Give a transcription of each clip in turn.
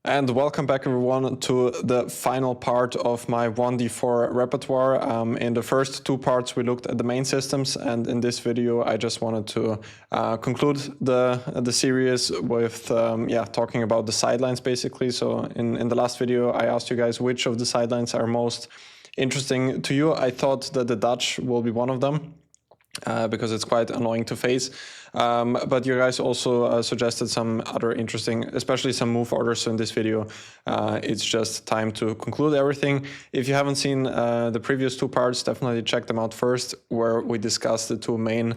And welcome back everyone to the final part of my 1d4 repertoire. In the first two parts we looked at the main systems, and in this video I just wanted to conclude the series with talking about the sidelines basically. So in the last video I asked you guys which of the sidelines are most interesting to you. I thought that the Dutch will be one of them. Because it's quite annoying to face. But you guys also suggested some other interesting, especially some move orders. So in this video, it's just time to conclude everything. If you haven't seen the previous two parts, definitely check them out first, where we discussed the two main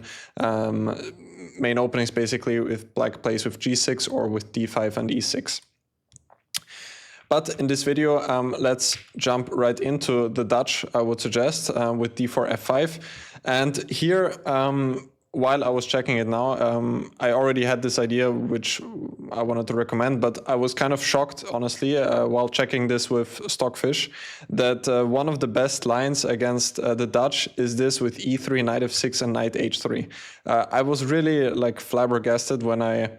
openings, basically, if black plays with g6 or with d5 and e6. But in this video, let's jump right into the Dutch, I would suggest, with d4, f5. And here, while I was checking it now, I already had this idea, which I wanted to recommend, but I was kind of shocked, honestly, while checking this with Stockfish, that one of the best lines against the Dutch is this with e3, knight f6, and knight h3. I was really flabbergasted when I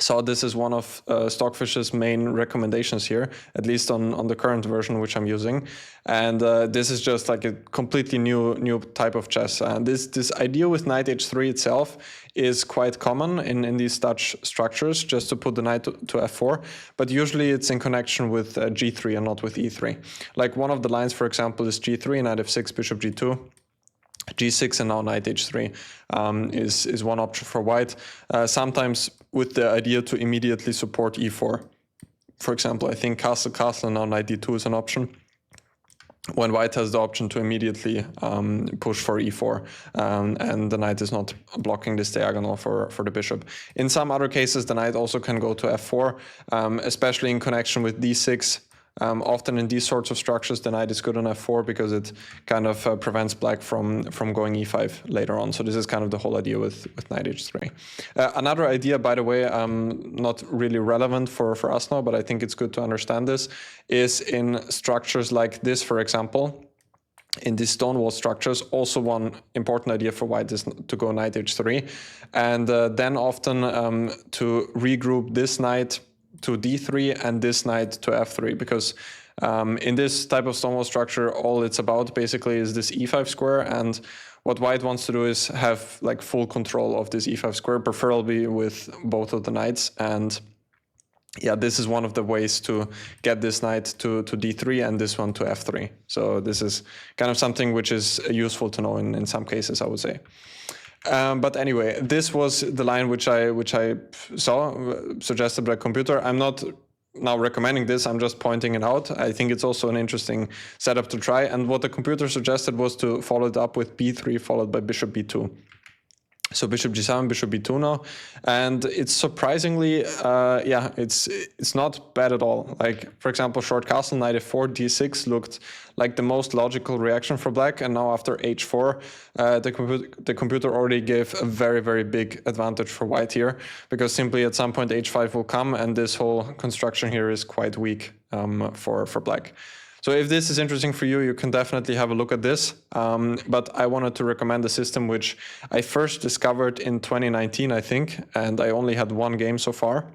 saw this is one of Stockfish's main recommendations here, at least on the current version which I'm using. And this is just like a completely new type of chess. And this idea with knight h3 itself is quite common in these Dutch structures, just to put the knight to f4. But usually it's in connection with g3 and not with e3. Like one of the lines, for example, is g3, knight f6, bishop g2. g6 and now knight h3 is one option for white, sometimes with the idea to immediately support e4. For example, I think castle and now knight d2 is an option, when white has the option to immediately push for e4 and the knight is not blocking this diagonal for the bishop. In some other cases, the knight also can go to f4, especially in connection with d6. Often in these sorts of structures, the knight is good on f4 because it kind of prevents black from going e5 later on. So this is kind of the whole idea with knight h3. Another idea, by the way, not really relevant for us now, but I think it's good to understand this, is in structures like this, for example. In these stonewall structures, also one important idea for white is to go knight h3, and then often to regroup this knight to d3 and this knight to f3, because in this type of stonewall structure, all it's about basically is this e5 square, and what white wants to do is have full control of this e5 square, preferably with both of the knights. And yeah, this is one of the ways to get this knight to d3 and this one to f3. So this is kind of something which is useful to know in some cases, I would say. But anyway, this was the line which I saw suggested by computer. I'm not now recommending this, I'm just pointing it out. I think it's also an interesting setup to try. And what the computer suggested was to follow it up with b3 followed by bishop b2. So bishop g7, bishop b2 now, and it's surprisingly, it's not bad at all. Like, for example, short castle, knight f4, d6 looked like the most logical reaction for black, and now after h4, the computer already gave a very, very big advantage for white here, because simply at some point h5 will come, and this whole construction here is quite weak for black. So if this is interesting for you, you can definitely have a look at this. But I wanted to recommend a system which I first discovered in 2019, I think, and I only had one game so far,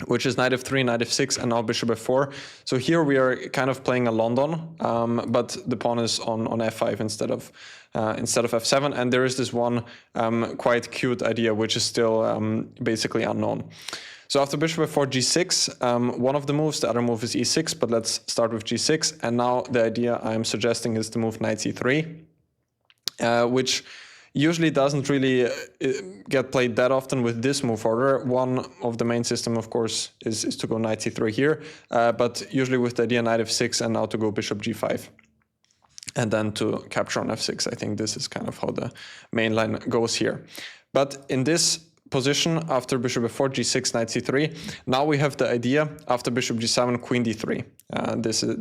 which is knight f3, knight f6, and now bishop f4. So here we are kind of playing a London, but the pawn is on f5 instead of f7. And there is this one quite cute idea, which is still basically unknown. So after bishop f4, g6, one of the moves, the other move is e6, but let's start with g6. And now the idea I'm suggesting is to move knight c3, which usually doesn't really get played that often with this move order. One of the main system, of course, is to go knight c3 here, but usually with the idea knight f6 and now to go bishop g5. And then to capture on f6. I think this is kind of how the main line goes here. But in this position, after bishop f4, g6, knight c3, now we have the idea after bishop g7, queen d3.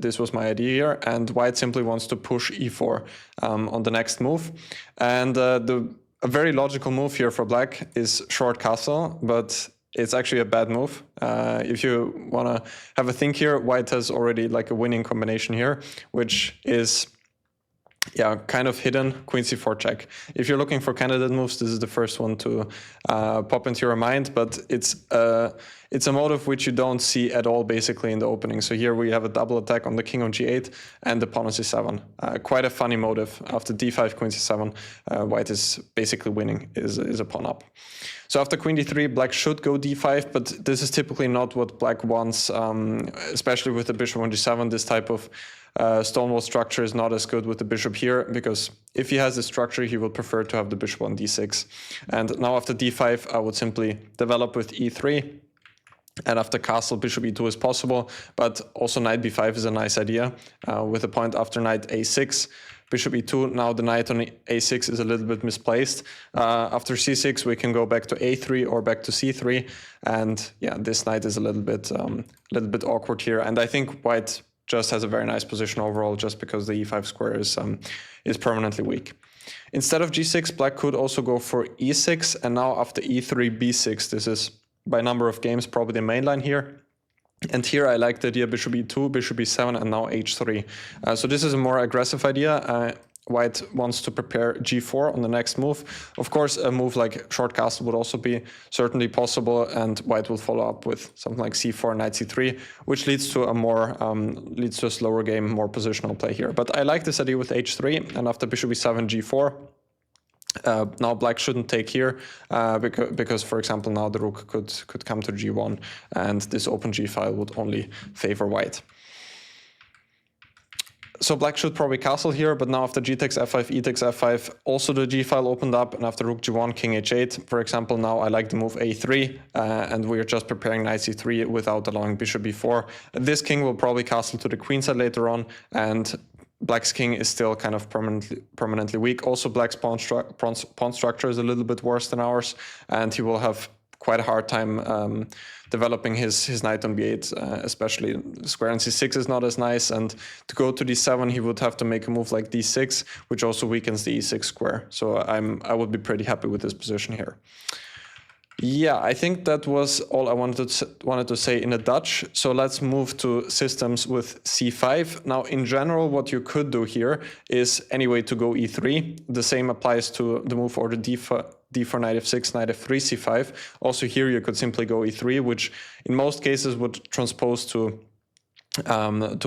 This was my idea here, and white simply wants to push e4 on the next move. And a very logical move here for black is short castle, but it's actually a bad move. If you want to have a think here, white has already a winning combination here, which is kind of hidden, queen c4 check. If you're looking for candidate moves, this is the first one to pop into your mind, but it's it's a motive which you don't see at all basically in the opening. So here we have a double attack on the king on g8 and the pawn on c7. Quite a funny motive. After d5, queen c7, white is basically winning, is a pawn up. So after queen d3, black should go d5, but this is typically not what black wants, especially with the bishop on g7. This type of stonewall structure is not as good with the bishop here, because if he has this structure, he would prefer to have the bishop on d6. And now after d5, I would simply develop with e3. And after castle, bishop e2 is possible, but also knight b5 is a nice idea, with a point after knight a6. Bishop e2, now the knight on a6 is a little bit misplaced. After c6, we can go back to a3 or back to c3. And yeah, this knight is a little bit awkward here. And I think white just has a very nice position overall, just because the e5 square is permanently weak. Instead of g6, black could also go for e6. And now after e3, b6, this is by number of games probably the main line here. And here I like the idea bishop e2, bishop e7, and now h3. So this is a more aggressive idea. White wants to prepare g4 on the next move. Of course, a move like short castle would also be certainly possible, and white will follow up with something like c4, knight c3, which leads to a slower game, more positional play here. But I like this idea with h3, and after bishop e7, g4. Now black shouldn't take here because, for example, now the rook could come to g1, and this open g file would only favor white. So black should probably castle here, but now after g takes f5, e takes f5, also the g file opened up, and after rook g1, king h8, for example, now I like the move a3, and we're just preparing knight c3 without allowing bishop b4. This king will probably castle to the queen side later on, and black's king is still kind of permanently weak. Also, black's pawn structure is a little bit worse than ours, and he will have quite a hard time developing his knight on b8, especially square on c6 is not as nice, and to go to d7 he would have to make a move like d6, which also weakens the e6 square. So I would be pretty happy with this position here. Yeah, I think that was all I wanted to say in a Dutch. So let's move to systems with c5. Now, in general, what you could do here is anyway to go e3. The same applies to the move order d4, knight f6, knight f3, c5. Also here you could simply go e3, which in most cases would transpose to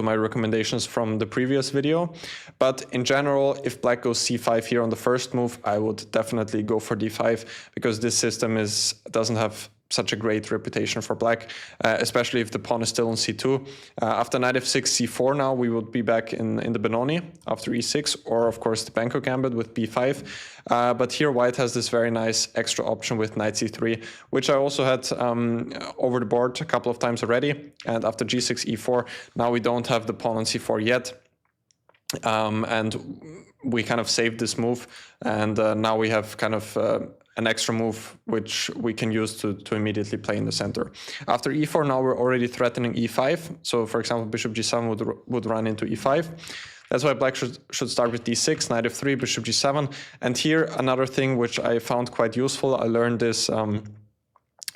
my recommendations from the previous video. But in general, if black goes c5 here on the first move, I would definitely go for d5, because this system doesn't have such a great reputation for black, especially if the pawn is still on c2. After knight f6, c4 now, we would be back in the Benoni after e6, or of course the Benko gambit with b5. But here white has this very nice extra option with knight c3, which I also had over the board a couple of times already. And after g6, e4, now we don't have the pawn on c4 yet. And we kind of saved this move, and now we have kind of an extra move which we can use to immediately play in the center. After e4, now we're already threatening e5. So for example, bishop g7 would run into e5. That's why black should start with d6, knight f3, bishop g7. And here another thing which I found quite useful, I learned this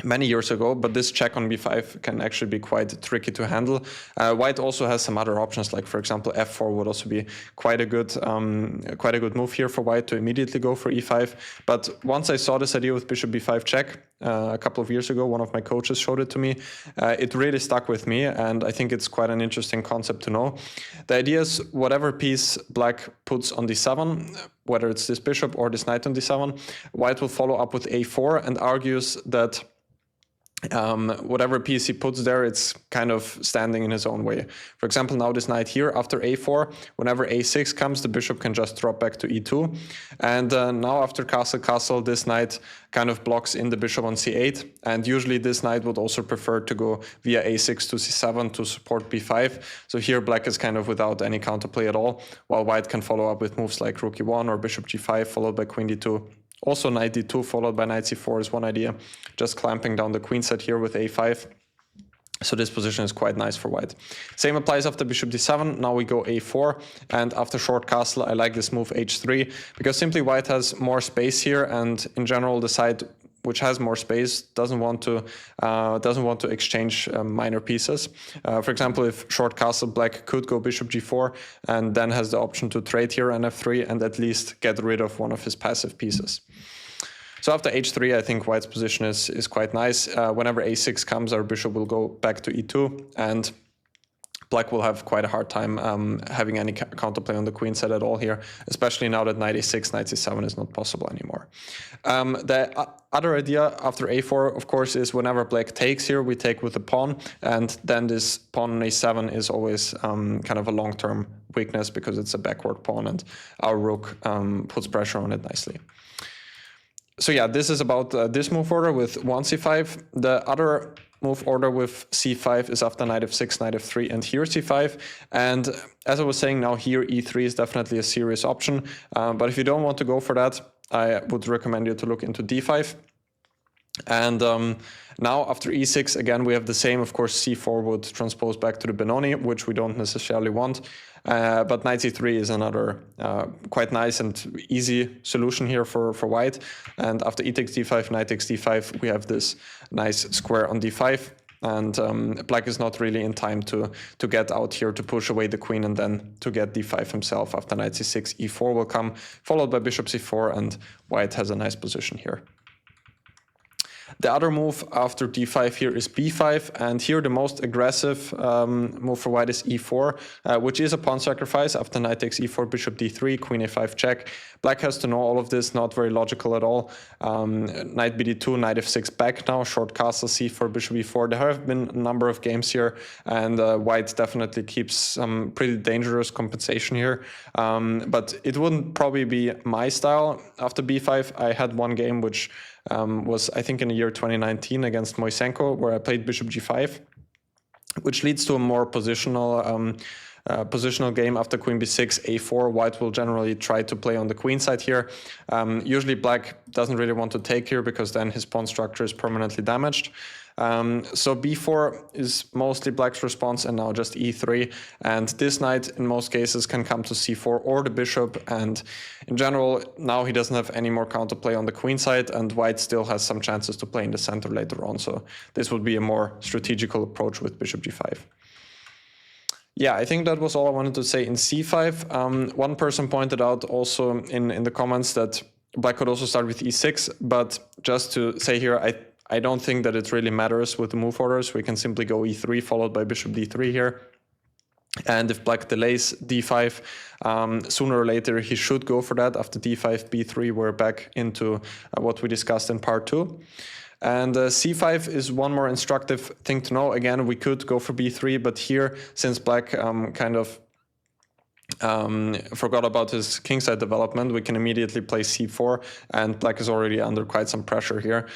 many years ago, but this check on b5 can actually be quite tricky to handle. White also has some other options, like for example f4 would also be quite a good move here for white to immediately go for e5. But once I saw this idea with bishop b5 check a couple of years ago, one of my coaches showed it to me. It really stuck with me, and I think it's quite an interesting concept to know. The idea is whatever piece black puts on d7, whether it's this bishop or this knight on d7, white will follow up with a4 and argues that whatever piece he puts there, it's kind of standing in his own way. For example, now this knight here, after a4, whenever a6 comes, the bishop can just drop back to e2. And now after castle, this knight kind of blocks in the bishop on c8. And usually this knight would also prefer to go via a6 to c7 to support b5. So here black is kind of without any counterplay at all, while white can follow up with moves like rook e1 or bishop g5 followed by queen d2. Also knight d2 followed by knight c4 is one idea, just clamping down the queen side here with a5. So this position is quite nice for white. Same applies after bishop d7. Now we go a4, and after short castle I like this move h3, because simply white has more space here, and in general the side which has more space doesn't want to exchange minor pieces. For example, if short castle, black could go bishop g4 and then has the option to trade here on f3 and at least get rid of one of his passive pieces. So after h3, I think white's position is quite nice. Whenever a6 comes, our bishop will go back to e2, and black will have quite a hard time having any counterplay on the queen side at all here, especially now that knight a6, knight c7 is not possible anymore. The other idea after a4, of course, is whenever black takes here, we take with the pawn, and then this pawn on a7 is always kind of a long-term weakness because it's a backward pawn, and our rook puts pressure on it nicely. So yeah, this is about this move order with 1 c5. The other move order with c5 is after knight f6, knight f3, and here c5. And as I was saying, now here e3 is definitely a serious option. But if you don't want to go for that, I would recommend you to look into d5. And now after e6, again, we have the same. Of course, c4 would transpose back to the Benoni, which we don't necessarily want. But knight c3 is another quite nice and easy solution here for white. And after e takes d5, knight takes d5, we have this nice square on d5. And black is not really in time to get out here to push away the queen and then to get d5 himself. After knight c6, e4 will come, followed by bishop c4, and white has a nice position here. The other move after d5 here is b5, and here the most aggressive move for white is e4, which is a pawn sacrifice. After knight takes e4, bishop d3, queen a5 check. Black has to know all of this, not very logical at all. Knight bd2, knight f6 back now, short castle c4, bishop e4. There have been a number of games here, and white definitely keeps some pretty dangerous compensation here. But it wouldn't probably be my style after b5. I had one game which was, I think, in the year 2019 against Moisenko, where I played bishop g5, which leads to a more positional game. After queen b6, a4. White will generally try to play on the queen side here. Usually black doesn't really want to take here because then his pawn structure is permanently damaged. So b4 is mostly black's response, and now just e3. And this knight in most cases can come to c4 or the bishop, and in general now he doesn't have any more counterplay on the queen side, and white still has some chances to play in the center later on. So this would be a more strategical approach with bishop g5. Yeah, I think that was all I wanted to say in c5. One person pointed out also in the comments that black could also start with e6, but just to say here, I don't think that it really matters with the move orders. We can simply go e3 followed by bishop d3 here. And if black delays d5, sooner or later he should go for that. After d5, b3, we're back into what we discussed in part 2. And c5 is one more instructive thing to know. Again, we could go for b3, but here, since black kind of forgot about his kingside development, we can immediately play c4, and black is already under quite some pressure here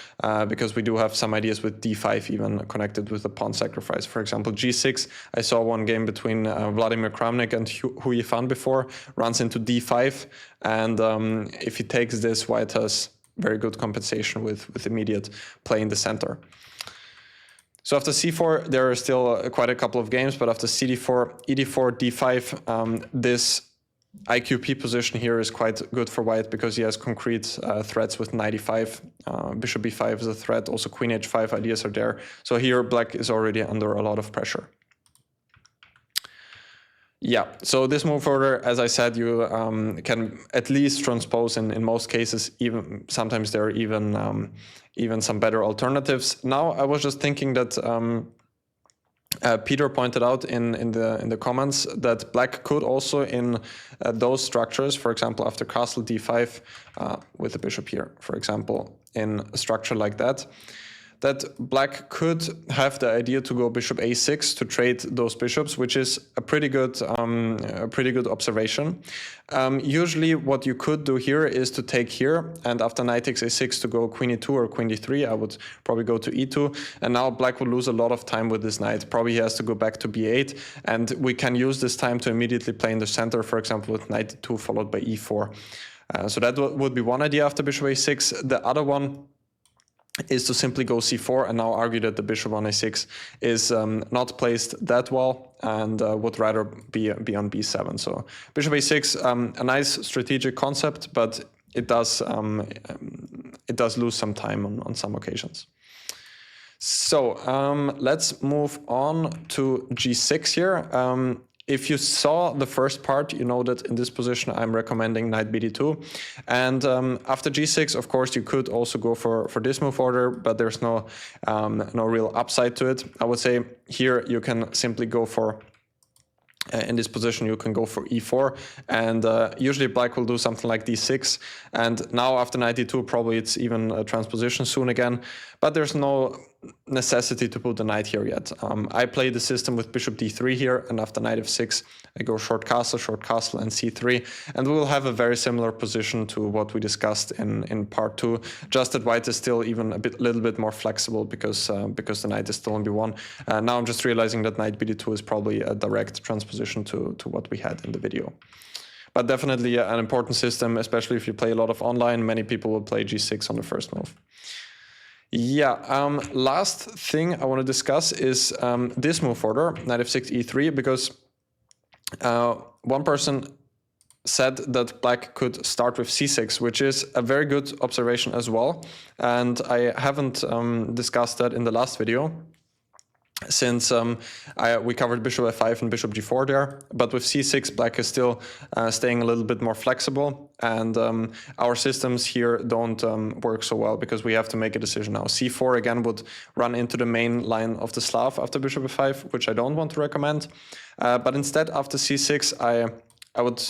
because we do have some ideas with d5 even connected with the pawn sacrifice. For example, g6, I saw one game between Vladimir Kramnik and Hu Yifan before, runs into d5, and if he takes this, white has very good compensation with immediate play in the center. So after c4, there are still quite a couple of games, but after cd4, ed4, d5, this IQP position here is quite good for white because he has concrete threats with knight e5, bishop b5 is a threat, also queen h5 ideas are there. So here black is already under a lot of pressure. Yeah, so this move order, as I said, you can at least transpose in most cases. Even sometimes there are even some better alternatives. Now I was just thinking that Peter pointed out in the comments that black could also in those structures, for example after castle d5 with the bishop here, for example, in a structure like that, that black could have the idea to go bishop a6 to trade those bishops, which is a pretty good observation. Usually what you could do here is to take here, and after knight takes a6 to go queen e2 or queen d3. I would probably go to e2, and now black will lose a lot of time with this knight. Probably he has to go back to b8, and we can use this time to immediately play in the center, for example with knight e2 followed by e4. So that would be one idea after bishop a6. The other one is to simply go c4 and now argue that the bishop on a6 is not placed that well and would rather be on b7. So bishop a6, a nice strategic concept, but it does lose some time on some occasions. So let's move on to g6 here. if you saw the first part, you know that in this position I'm recommending knight bd2. And after g6, of course, you could also go for this move order, but there's no real upside to it. I would say here you can simply go for in this position you can go for e4, and usually black will do something like d6, and now after knight d2 probably it's even a transposition soon again, but there's no necessity to put the knight here yet. I play the system with bishop d3 here, and after knight f6 I go short castle, and c3, and we will have a very similar position to what we discussed in part 2, just that white is still even a little bit more flexible because the knight is still on b1. Now I'm just realizing that knight bd2 is probably a direct transposition to what we had in the video. But definitely an important system, especially if you play a lot of online. Many people will play g6 on the first move. Yeah, last thing I want to discuss is this move order, knight f6, e3, because one person said that black could start with c6, which is a very good observation as well. And I haven't discussed that in the last video, since we covered bishop f5 and bishop g4 there, but with c6 black is still staying a little bit more flexible, and our systems here don't work so well because we have to make a decision now. c4 again would run into the main line of the Slav after bishop f5, which I don't want to recommend, but instead after c6 I would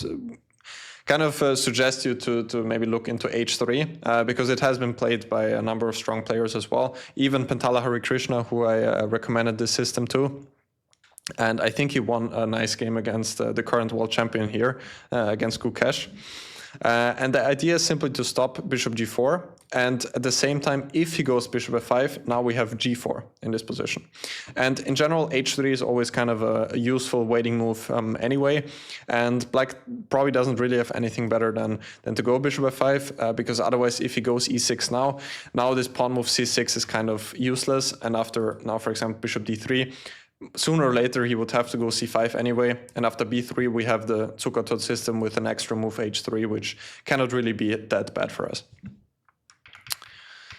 kind of suggest you to maybe look into h3, because it has been played by a number of strong players as well. Even Pentala Harikrishna, who I recommended this system to. And I think he won a nice game against the current world champion here, against Gukesh. And the idea is simply to stop bishop g4, and at the same time, if he goes bishop f5, now we have g4 in this position. And in general, h3 is always kind of a useful waiting move anyway, and black probably doesn't really have anything better than to go bishop f5, because otherwise if he goes e6 now this pawn move c6 is kind of useless, and after now, for example, bishop d3, sooner or later he would have to go c5 anyway, and after b3 we have the Zukertort system with an extra move h3, which cannot really be that bad for us.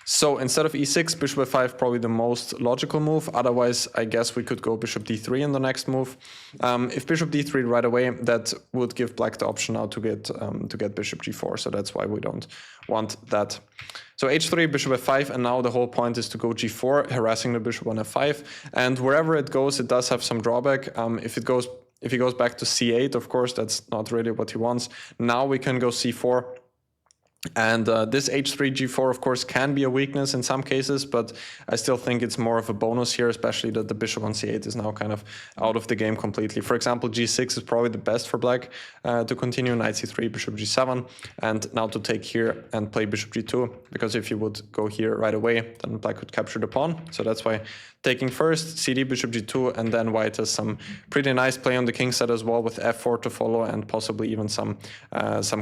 So instead of e6, bishop f5 probably the most logical move. Otherwise, I guess we could go bishop d3 in the next move. If bishop d3 right away, that would give black the option now to get bishop g4. So that's why we don't want that. So h3, bishop f5, and now the whole point is to go g4, harassing the bishop on f5. And wherever it goes, it does have some drawback. If he goes back to c8, of course, that's not really what he wants. Now we can go c4. And this h3, g4, of course, can be a weakness in some cases, but I still think it's more of a bonus here, especially that the bishop on c8 is now kind of out of the game completely. For example, g6 is probably the best for black to continue, knight c3, bishop g7, and now to take here and play bishop g2, because if you would go here right away, then black could capture the pawn. So that's why taking first, cd, bishop g2, and then white has some pretty nice play on the king side as well, with f4 to follow, and possibly even some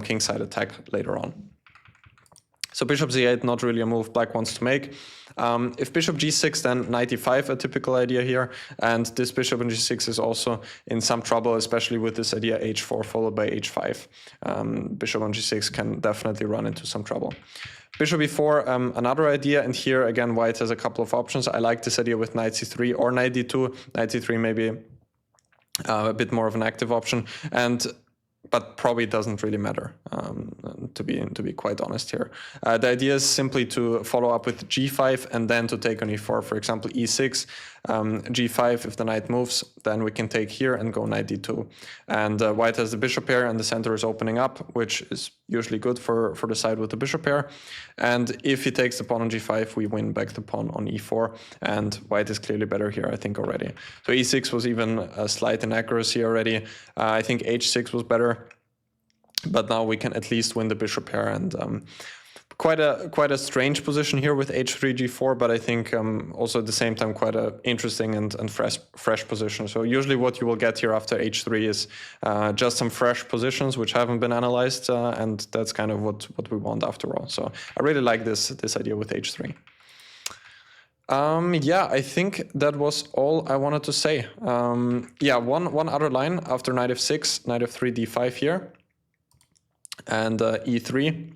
king side attack later on. So bishop c8, not really a move black wants to make. If bishop g6, then knight e5, a typical idea here. And this bishop on g6 is also in some trouble, especially with this idea h4 followed by h5. Bishop on g6 can definitely run into some trouble. Bishop e4, another idea, and here again white has a couple of options. I like this idea with knight c3 or knight d2. Knight c3 maybe a bit more of an active option, but probably doesn't really matter, to be quite honest here. The idea is simply to follow up with g5 and then to take on e4, for example, e6, g5, if the knight moves, then we can take here and go knight d2. And white has the bishop pair and the center is opening up, which is usually good for the side with the bishop pair. And if he takes the pawn on g5, we win back the pawn on e4, and white is clearly better here, I think, already. So e6 was even a slight inaccuracy already. I think h6 was better, but now we can at least win the bishop pair, and quite a strange position here with h3, g4, but I think also at the same time quite a interesting and fresh position. So usually what you will get here after h3 is just some fresh positions which haven't been analyzed, and that's kind of what we want after all. So I really like this idea with h3. Yeah, I think that was all I wanted to say. Yeah, one other line after knight f6, knight f3, d5 here, and e3.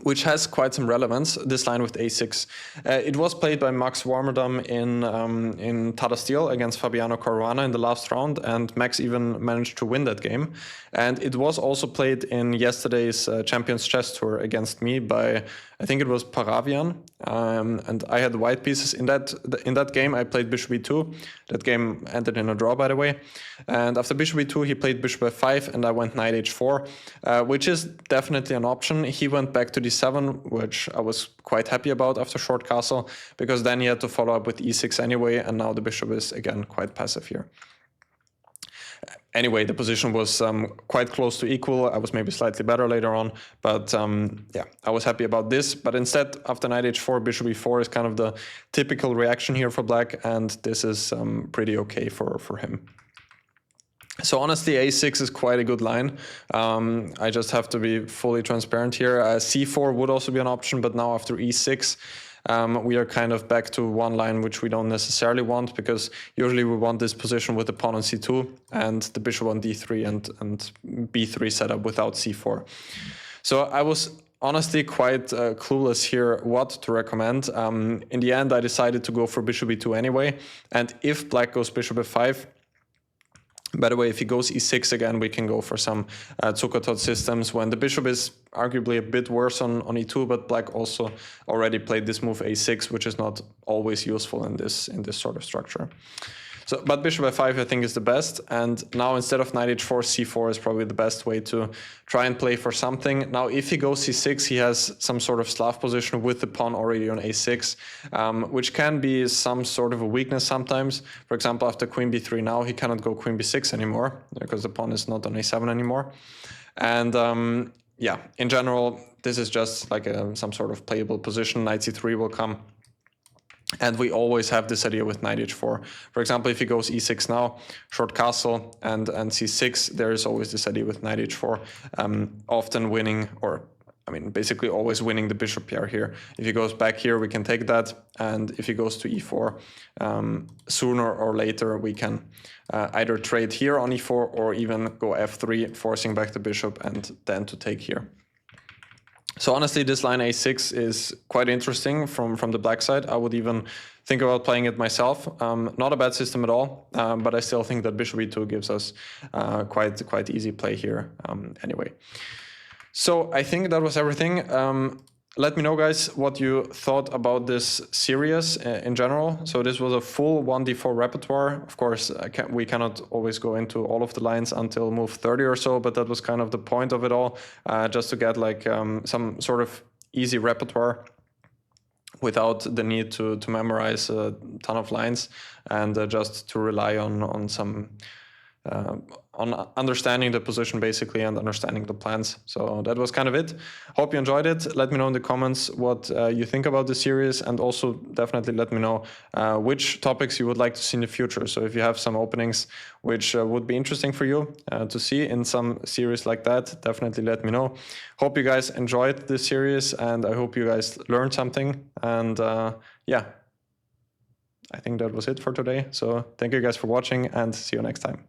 which has quite some relevance, this line with a6. It was played by Max Warmerdam in Tata Steel against Fabiano Caruana in the last round, and Max even managed to win that game. And it was also played in yesterday's Champions Chess Tour against me by, I think it was Paravian, and I had white pieces in that game. I played bishop e2. That game ended in a draw, by the way. And after bishop e2, he played bishop f5, and I went knight h4, which is definitely an option. He went back to d7, which I was quite happy about after short castle, because then he had to follow up with e6 anyway, and now the bishop is again quite passive here. Anyway, the position was quite close to equal. I was maybe slightly better later on, but yeah, I was happy about this. But instead, after knight h4, bishop e4 is kind of the typical reaction here for black, and this is pretty okay for him. So honestly, a6 is quite a good line. I just have to be fully transparent here. c4 would also be an option, but now after e6, we are kind of back to one line which we don't necessarily want, because usually we want this position with the pawn on c2 and the bishop on d3 and b3 setup without c4. So I was honestly quite clueless here what to recommend. In the end, I decided to go for bishop e2 anyway, and if black goes bishop f5, by the way, if he goes e6 again, we can go for some Zukertort systems when the bishop is arguably a bit worse on e2, but black also already played this move a6, which is not always useful in this sort of structure. So, but bishop f5 I think is the best, and now instead of knight h4, c4 is probably the best way to try and play for something. Now if he goes c6, he has some sort of Slav position with the pawn already on a6, which can be some sort of a weakness sometimes. For example, after queen b3 now, he cannot go queen b6 anymore, because the pawn is not on a7 anymore. And yeah, in general, this is just like some sort of playable position. Knight c3 will come. And we always have this idea with knight h4. For example, if he goes e6 now, short castle, and c6, there is always this idea with knight h4, often winning, or I mean, basically always winning the bishop pair here. If he goes back here, we can take that, and if he goes to e4, sooner or later we can either trade here on e4 or even go f3, forcing back the bishop and then to take here. So honestly, this line a6 is quite interesting from the black side. I would even think about playing it myself. Not a bad system at all, but I still think that bishop e2 gives us quite easy play here anyway. So I think that was everything. Let me know, guys, what you thought about this series in general. So this was a full 1d4 repertoire. Of course, we cannot always go into all of the lines until move 30 or so, but that was kind of the point of it all, just to get like some sort of easy repertoire without the need to memorize a ton of lines, and just to rely on some on understanding the position basically and understanding the plans. So that was kind of it. Hope you enjoyed it. Let me know in the comments what you think about the series, and also definitely let me know which topics you would like to see in the future. So if you have some openings which would be interesting for you to see in some series like that, definitely let me know. Hope you guys enjoyed this series, and I hope you guys learned something. And yeah, I think that was it for today. So thank you guys for watching, and see you next time.